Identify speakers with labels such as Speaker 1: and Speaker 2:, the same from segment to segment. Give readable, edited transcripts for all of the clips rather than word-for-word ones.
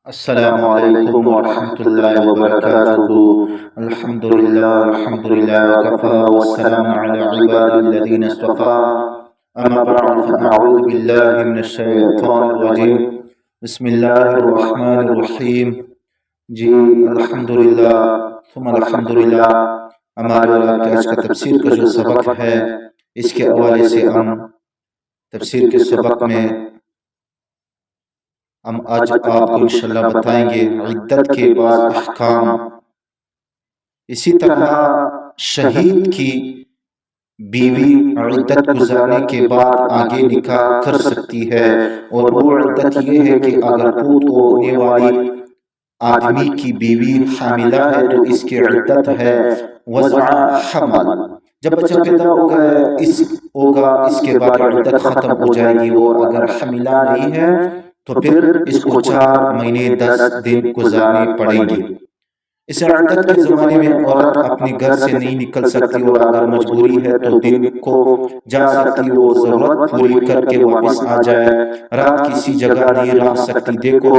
Speaker 1: السلام علیکم ورحمۃ اللہ وبرکاتہ۔ الحمدللہ وکفى والسلام علی عباد الذین اصطفى، اما بعد فاعوذ باللہ من الشیطان الرجیم، بسم اللہ الرحمن الرحیم۔ جی الحمدللہ ثم الحمدللہ۔ ہمارے آج کا تفسیر کا جو سبق ہے اس کے حوالے سے ہم تفسیر کے سبق میں ہم آج آپ کو انشاءاللہ بتائیں گے عدت کے بعض احکام۔ اسی طرح شہید کی بیوی عدت گزارنے کے بعد آگے نکاح کر سکتی ہے، اور وہ عدت یہ ہے کہ اگر پود ہونے والی آدمی کی بیوی حاملہ ہے تو اس کی عدت ہے وضع حمل۔ جب بچہ پیدا ہوگا اس کے بعد عدت ختم ہو جائے گی، اور اگر حاملہ نہیں ہے تو پھر اس کو 4 مہینے 10 دن گزارنے پڑیں گے۔ اس عدت کے زمانے میں عورت اپنے گھر سے نہیں نکل سکتی، اور اگر مجبوری ہے تو دن کو جا سکتی، وہ ضرورت پوری کر کے واپس آ جائے، رات کسی جگہ نہیں رہ سکتی۔ دیکھو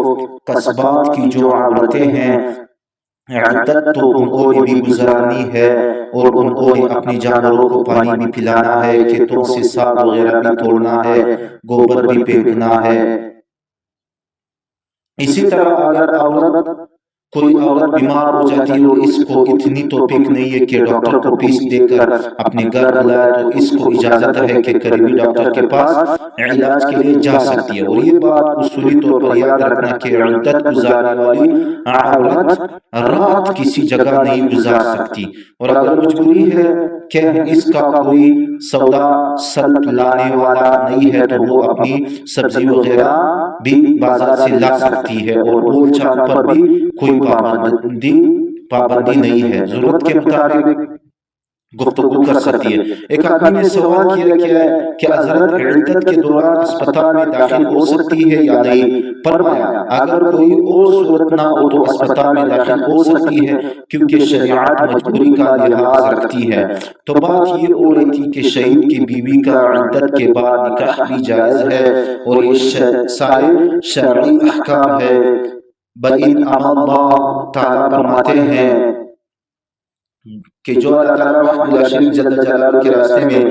Speaker 1: قصبات کی جو عورتیں ہیں، عدت تو انہوں نے بھی گزارنی ہے، اور انہوں نے اپنی جانوروں کو پانی بھی پلانا ہے، کھیتوں سے ساگ وغیرہ بھی توڑنا ہے، گوبر بھی پھینکنا ہے۔ اسی طرح اگر کوئی عورت بیمار ہو جاتی ہے اور اس کو اتنی توفیق نہیں ہے کہ ڈاکٹر کو فیس دے کر اپنے گھر بلائے، تو اس کو اجازت ہے کہ قریبی ڈاکٹر کے پاس علاج کے لیے جا سکتی ہے۔ اور یہ بات اصولی طور پر یاد رکھنا کہ عدت گزارنے والی عورت رات کسی جگہ نہیں گزار سکتی، اور اگر مجبوری ہے کہ اس کا کوئی سودا سلط لانے والا نہیں ہے تو وہ اپنی سبزی وغیرہ بھی بازار سے لا سکتی ہے، اور بول چال پر بھی کوئی پابندی نہیں ہے، ضرورت کے مطابق گفتگو کر سکتی ہے۔ ایک آدمی نے سوال کیا کہ حضرت عدت کے دوران اسپتال میں داخل ہو سکتی ہے یا نہیں؟ فرمایا اگر کوئی اور صورت نہ ہو تو اسپتال میں داخل ہو سکتی ہے، کیونکہ شریعت مجبوری کا لحاظ رکھتی ہے۔ تو بات یہ ہو رہی تھی کہ شہید کی بیوی کا عدت کے بعد نکاح بھی جائز ہے، اور یہ سارے شرعی احکام ہے۔ بل ان اللہ تعالیٰ فرماتے ہیں کہ جو اللہ تعالیٰ شریف جل جلالہ کے راستے میں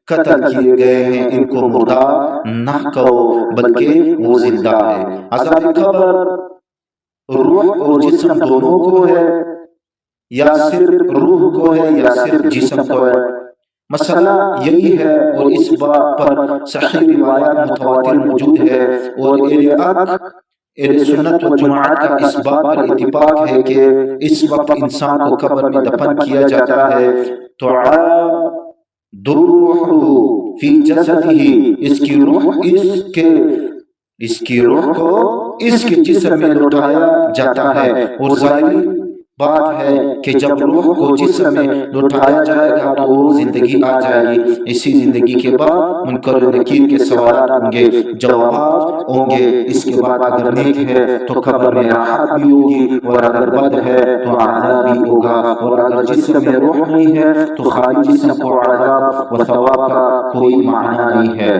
Speaker 1: قتل کیے گئے ہیں ان کو مردہ نہ کہو بلکہ وہ زندہ ہے۔ عذاب قبر روح اور جسم دونوں کو ہے، یا صرف روح کو ہے یا صرف جسم کو ہے؟ مسئلہ یہی ہے، اور اس بات پر صحیح روایات متواتر موجود ہے، اور اہل سنت و جماعت کا اس بات پر اتفاق ہے کہ اس وقت انسان کو قبر میں دفن کیا جاتا ہے تو روح فی جسدہ، اس کی روح کو اس کے جسم میں لوٹایا جاتا ہے، اور ظاہری بات ہے کہ جب روح کو جسم میں لوٹایا جائے گا تو وہ زندگی آ جائے گی۔ اسی زندگی کے بعد منکر و نکیر کے سوالات ہوں گے، جوابات ہوں گے۔ اس کے بعد اگر نیک ہے تو قبر میں راحت بھی ہوگی، اور اگر بد ہے تو عذاب بھی ہوگا، اور اگر جسم میں روح نہیں ہے تو خالی جسم کو عذاب و ثواب کا کوئی معنی نہیں ہے۔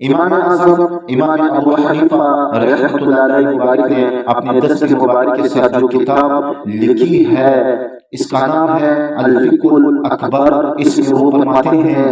Speaker 1: امام اعظم امام ابو حنیفہ رحمۃ اللہ علیہ مبارک نے اپنے دستور مبارک کے ساتھ جو کتاب لکھی ہے اس کا نام ہے الفقہ الاکبر۔ اس میں وہ فرماتے ہیں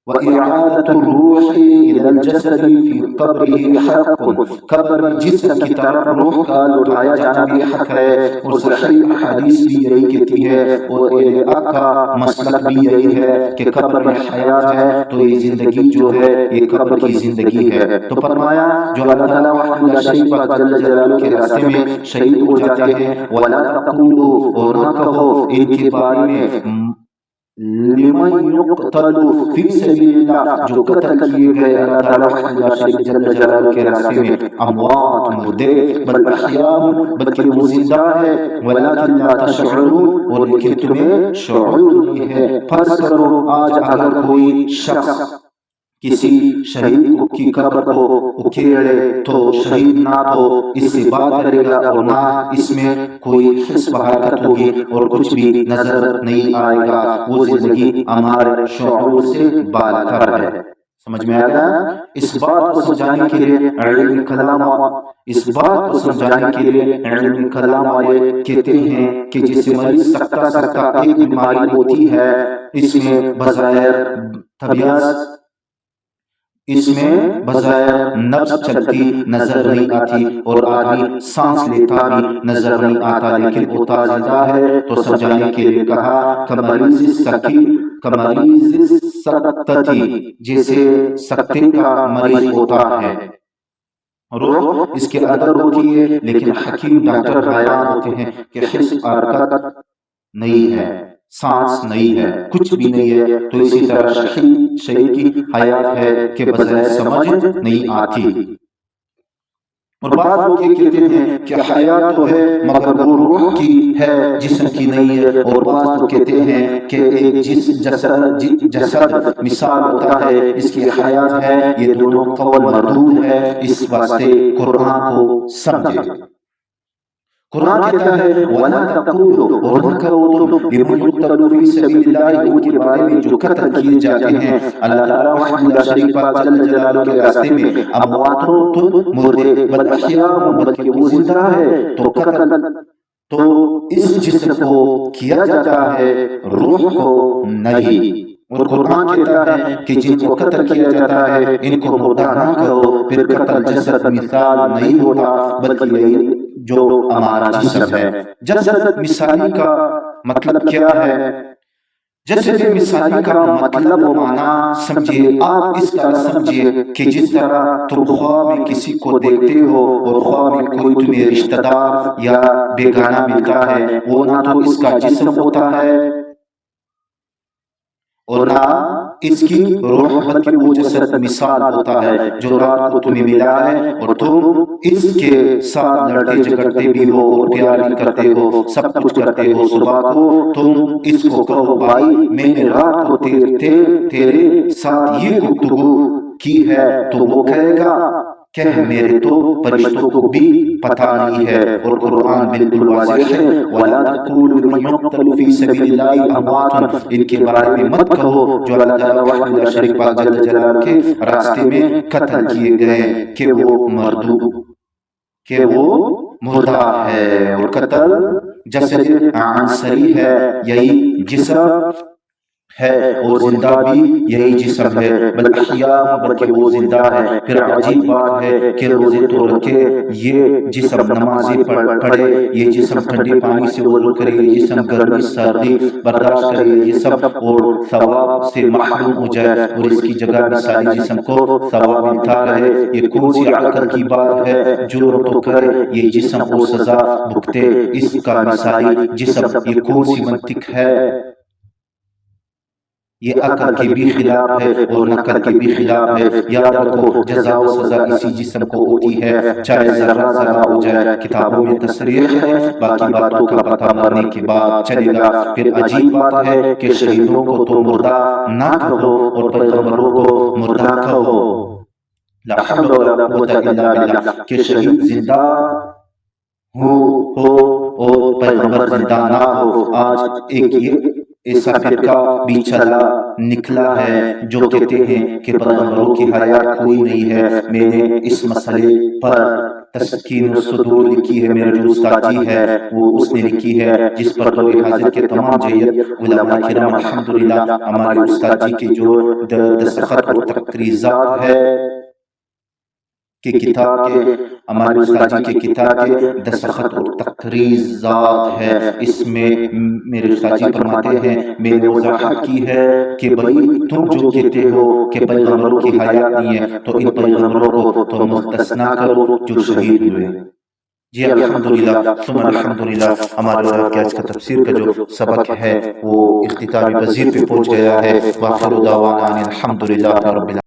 Speaker 1: وَإِعَادَةُ الرُّوحِ إِلَى الْجَسَدِ فِي قَبْرِهِ حَقٌّ، قبر میں جسم کی طرف روح کا لوٹایا جانا بھی حق ہے، اور صحیح حدیث بھی یہی کہتی ہے، اور اہل حق کا مسلک بھی یہی ہے کہ قبر میں حیات ہے تو یہ زندگی جو ہے یہ قبر کی زندگی ہے۔ تو فرمایا جو اللہ تعالیٰ وحدہ شریف پاک جل جلالہ کے راستے میں شہید ہو جاتے ہیں، وَلَا تَقُولُوا، اور نہ کہو ان کے بارے میں لمن یقتل فی سبیل اللہ، جو قتل کیے گئے اللہ تعالیٰ وحدہ شریف جل جلالہ کے راستے میں، اموات مردے، بل احیاء بلکہ وہ زندہ ہے، ولکن لا تشعرون، اور لیکن تمہیں شعور نہیں ہے۔ فرض کرو آج اگر کوئی شخص کسی شہید کی قبر کو اکھیڑے تو شہید نہ تو اس سے بات کرے گا، اور نہ اس میں کوئی حس حرکت ہوگی، اور کچھ بھی نظر نہیں آئے گا۔ وہ زندگی ہمارے شعور سے بالاتر ہے۔ سمجھ میں آیا؟ اس بات کو سمجھانے کے لیے علم کلام والے کہتے ہیں کہ جس مریض سکتا ایک بیماری ہوتی ہے، اس میں بظاہر نفس چلتی نظر نہیں آتی اور آدمی سانس لیتا بھی نظر نہیں آتا، لیکن ہوتا زندہ ہے۔ تو سمجھانے کے لیے کہا کمریض سکتتی، جیسے سکتے کا مریض ہوتا ہے، روح اس کے اندر ہوتی ہے، لیکن حکیم ڈاکٹر حیران ہوتے ہیں کہ حس حرکت نہیں ہے، سانس نہیں ہے، کچھ بھی نہیں ہے۔ تو اسی طرح شہید کی حیات ہے کہ بظاہر سمجھ نہیں آتی، اور بعض لوگ یہ کہتے ہیں کہ حیات تو ہے مگر وہ روح کی ہے، جسم کی نہیں ہے، اور بعض لوگ کہتے ہیں کہ ایک جسد مثال ہوتا ہے، اس کی حیات ہے۔ یہ دونوں قول مردود ہے، اس واسطے قرآن کو سمجھے۔ قرآن کہتا ہے وَلَا تَقُولُوا، اور نہ کہو تم لِمَنْ يُقْتَلُ فِي سَبِيلِ اللَّهِ، ان کے بارے میں جو قتل کیے جاتے ہیں اللہ تعالیٰ وحدہ لا شریک پاک جل جلالہ کے راستے میں، امواتوں تم مردے، بل احیاء بلکہ وہ زندہ ہے۔ تو قتل تو اس جسم کو کیا جاتا ہے، روح کو نہیں۔ اور قرآن کہتا ہے کہ جن کو قتل کیا جاتا ہے ان کو مردہ نہ کہو، پھر قتل جسد مثال نہیں ہوتا بلکہ یہی جو ہمارا جسم ہے۔ جسد مثالی کا مطلب کیا ہے؟ جسد مثالی کا مطلب و معنی سمجھے آپ اس طرح سمجھے کہ جس طرح تم خواب میں کسی کو دیکھتے ہو اور خواب میں کوئی تمہیں رشتہ دار یا بیگانہ ملتا ہے، وہ نہ تو اس کا جسم ہوتا ہے اور نہ اس کی روح، بلکہ وہ جسد مثال ہوتا ہے جو رات کو تمہیں ملا ہے، اور تم اس کے ساتھ لڑتے جھگڑتے بھی ہو اور پیار بھی کرتے ہو، سب کچھ کرتے ہو۔ صبح کو تم اس کو کہو بھائی میں نے رات کو تیرے ساتھ یہ گفتگو کی ہے، تو وہ کہے گا کہ میرے تو فرشتوں کو بھی پتہ نہیں ہے۔ اور قرآن بالکل واضح ہے وَلَا تَقُولُوا لِمَنْ يُقْتَلُ فِي سَبِيلِ اللَّهِ أَمْوَاتٌ، ان کے بارے میں مت کہو جو اللہ تعالیٰ وحدہ لا شریک پاک جل جلالہ کے راستے میں قتل کیے گئے کہ وہ مردہ ہے۔ اور قتل جسد عنصری ہے، یہی جسم ہے، اور زندہ بھی یہی جسم ہے، بل احیاء بلکہ وہ زندہ ہے۔ پھر عجیب بات ہے کہ روزے تو رکھے یہ جسم، نمازیں پڑھے یہ جسم، ٹھنڈے پانی سے وضو کرے یہ جسم، گرمی سردی برداشت کرے یہ جسم، اور ثواب سے محروم ہو جائے اور اس کی جگہ مثالی جسم کو ثواب ملتا رہے۔ یہ کون سی عقل کی بات ہے؟ جرم تو کرے یہ جسم اور سزا بھگتے اس کا مثالی جسم، یہ کون سی منطق ہے؟ یہ عقل کے بھی خلاف ہے اور نقل کے بھی خلاف ہے۔ یاد رکھو جزا و سزا اسی جسم کو ہوتی ہے، چاہے ذرہ ذرہ ہو جائے۔ کتابوں میں تصریح ہے، باقی باتوں کا پتہ مرنے کے بعد چلے گا۔ پھر عجیب بات ہے کہ شہیدوں کو تو مردہ نہ کہو اور پیغمبروں کو مردہ کہو، لا حول ولا قوت الا باللہ، کہ شہید زندہ ہو اور پیغمبر زندہ نہ ہو۔ آج ایک ایسا فرقہ بھی چلا نکلا ہے جو کہتے ہیں کہ پیغمبروں کی حیات کوئی نہیں ہے۔ میں نے اس مسئلے پر تسکین الصدور لکھی ہے، میرا جو استاد جی ہے وہ اس نے لکھی ہے، جس پر دور حاضر کے تمام جیت علماء کرام الحمدللہ ہمارے استاد جی کے جو دستخط اور تقریضات ہے کہ کتاب کے، ہمارے استاد جی کے کتاب کے دستخط اور تقریضات ہے، اس میں میرے استاد جی فرماتے ہیں میں نے وضاحت کی ہے کہ بھائی تم جو کہتے ہو کہ پیغمبروں کی حیات نہیں ہے، تو ان پیغمبروں کو تو مستثنا کرو جو شہید ہوئے۔ جی الحمدللہ ثم الحمدللہ، ہمارے آج کا تفسیر کا جو سبق ہے وہ اختتامی پذیر پہ پہنچ گیا ہے۔ وآخر دعوانا الحمدللہ رب العالمین۔